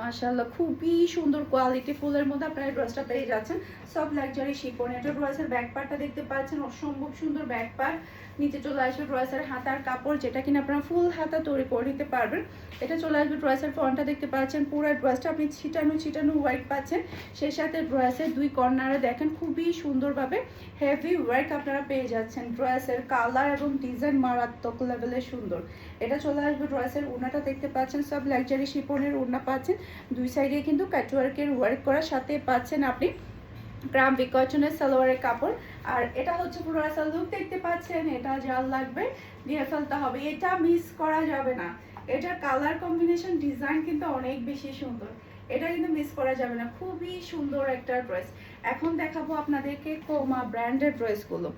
মাশাআল্লাহ খুবই সুন্দর কোয়ালিটি ফুলের মধ্যে আপনারা এই ড্রেসটা পেয়ে যাচ্ছেন। সব লাক্সারি শিফন। এটা ড্রেসের ব্যাক পার্টটা দেখতে পাচ্ছেন, অসম্ভব সুন্দর ব্যাক পার্ট। নিচে চলে আসবে ড্রেসের হাতার কাপড়, যেটা কিনা আপনারা ফুল হাতা তৈরি করে নিতে পারবেন। এটা চলে আসবে ড্রেসের ফ্রন্টটা দেখতে পাচ্ছেন, পুরো ড্রেসটা আপনি ছিটানো ছিটানো ওয়ার্ক পাচ্ছেন। সেই সাথে ড্রেসের দুই কর্নারে দেখেন খুবই সুন্দরভাবে হেভি ওয়ার্ক আপনারা পেয়ে যাচ্ছেন। ড্রেসের কালার এবং ডিজাইন মারাত্মক লেভেলের সুন্দর। এটা চলে আসবে ড্রেসের ওড়নাটা দেখতে পাচ্ছেন, সব লাক্সারি শিফনের ওড়না পাচ্ছেন। দুই সাইডে কিন্তু কাটওয়ার্কের ওয়ার্ক করার সাথে পাচ্ছেন আপনি গ্রাম বিকটনের সালোয়ারের কাপড়। আর এটা হচ্ছে পুরো আসল লুক দেখতে পাচ্ছেন। এটা জাল লাগবে দিয়ে ফেলতে হবে, এটা মিস করা যাবে না। এটার কালার কম্বিনেশন ডিজাইন কিন্তু অনেক বেশি সুন্দর, এটা কিন্তু মিস করা যাবে না। খুবই সুন্দর একটা ড্রেস। এখন দেখাবো আপনাদেরকে ক্রোমা ব্র্যান্ডের ড্রেসগুলো,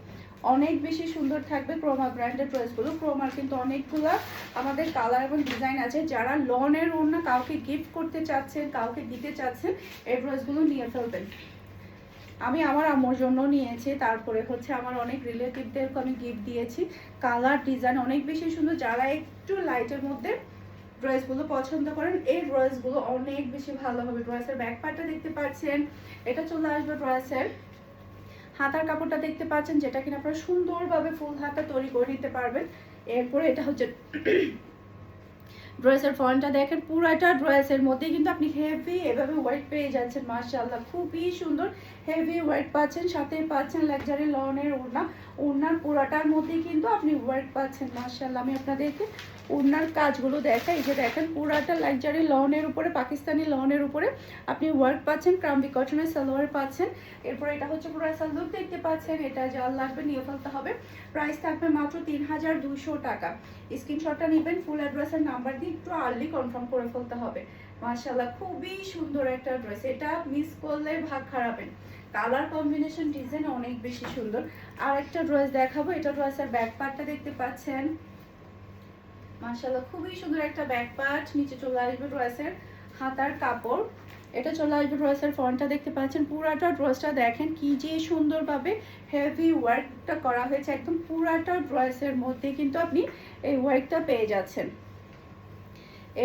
অনেক বেশি সুন্দর থাকবে ক্রোমা ব্র্যান্ডের ড্রেসগুলো। ক্রোমার কিন্তু অনেকগুলো আমাদের কালার এবং ডিজাইন আছে। যারা লনের ওড়না কাউকে গিফট করতে চাচ্ছেন, কাউকে দিতে চাচ্ছেন, এই ড্রেসগুলো নিয়ে ফেলবেন। আমি আমার আম্মুর জন্য নিয়েছি, তারপরে হচ্ছে আমার অনেক রিলেটিভদেরকে আমি গিফট দিয়েছি। কালার ডিজাইন অনেক বেশি সুন্দর। যারা একটু লাইটের মধ্যে ড্রেসগুলো পছন্দ করেন, এই ড্রেসগুলো অনেক বেশি ভালো হবে। ড্রেসের ব্যাক পার্টটা দেখতে পাচ্ছেন, এটা চলে আসবে ড্রেসের হাতার কাপড়টা দেখতে পাচ্ছেন, যেটা কিনা আপনারা সুন্দরভাবে ফুল হাতা তৈরি করে নিতে পারবেন। এরপরে এটা হচ্ছে ড্রেসের ফ্রন্টটা দেখেন, পুরাটা ড্রেসের মধ্যে কিন্তু আপনি হেভি এভাবে ওয়ার্ক পেয়ে যাচ্ছেন। মাশাআল্লাহ খুবই সুন্দর হেভি ওয়ার্ক পাচ্ছেন, সাথে পাচ্ছেন লাক্সারি লনের ওড়না। ওড়নার পুরাটার মধ্যে কিন্তু আপনি ওয়ার্ক পাচ্ছেন। মাশাআল্লাহ আমি আপনাদেরকে ওড়নার কাজগুলো দেখাই। এই যে দেখেন পুরাটা লাক্সারি লনের উপরে, পাকিস্তানি লনের উপরে আপনি ওয়ার্ক পাচ্ছেন। ক্রাম্বি কটনের সালোয়ার পাচ্ছেন। এরপর এটা হচ্ছে পুরো সালোয়ার দেখতে পাচ্ছেন। এটা জাল লাগবে নিয়ে ফেলতে হবে। প্রাইস থাকবে মাত্র 3200 টাকা। স্ক্রিনশটটা নেবেন, ফুল অ্যাড্রেসের নাম্বার দিয়ে একটু আর্লি কনফার্ম করে ফেলতে হবে। মাশাআল্লাহ খুবই সুন্দর একটা ড্রেস, এটা মিস করলে ভাগ খারাপেন। কালার কম্বিনেশন ডিজাইন অনেক বেশি সুন্দর। আর একটা ড্রেস দেখাবো, এটা ড্রেসের ব্যাক পার্টটা দেখতে পাচ্ছেন। মাশাআল্লাহ খুবই সুন্দর একটা ব্যাক পার্ট। নিচে চলে আসবে ড্রেসের হাতার কাপড়। এটা চলে আসবে ড্রেসের ফ্রন্টটা দেখতে পাচ্ছেন। পুরাটা ড্রেসটা দেখেন কি যে সুন্দরভাবে হেভি ওয়ার্কটা করা হয়েছে। একদম পুরাটা ড্রেসের মধ্যে কিন্তু আপনি এই ওয়ার্কটা পেয়ে যাচ্ছেন।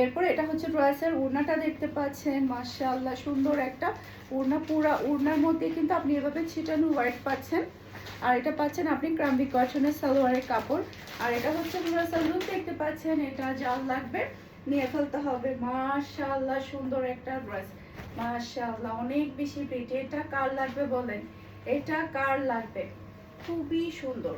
এরপর এটা হচ্ছে ড্রেসের ওড়নাটা দেখতে পাচ্ছেন। মাশাআল্লাহ সুন্দর একটা ওড়না, পুরা ওড়নার মধ্যে কিন্তু আপনি এভাবে ছিটানো ওয়ার্ক পাচ্ছেন। আর এটা পাচ্ছেন আপনি ক্রাম্বি কটনের সালোয়ারের কাপড়। আর এটা হচ্ছে পুরো সালোয়ার দেখতে পাচ্ছেন, এটা জাল লাগবে নিয়ে ফেলতে হবে। মাশাআল্লাহ সুন্দর একটা ড্রেস, মাশাআল্লাহ অনেক বেশি প্রিটি। এটা কার লাগবে বলেন, এটা কার লাগবে, খুবই সুন্দর।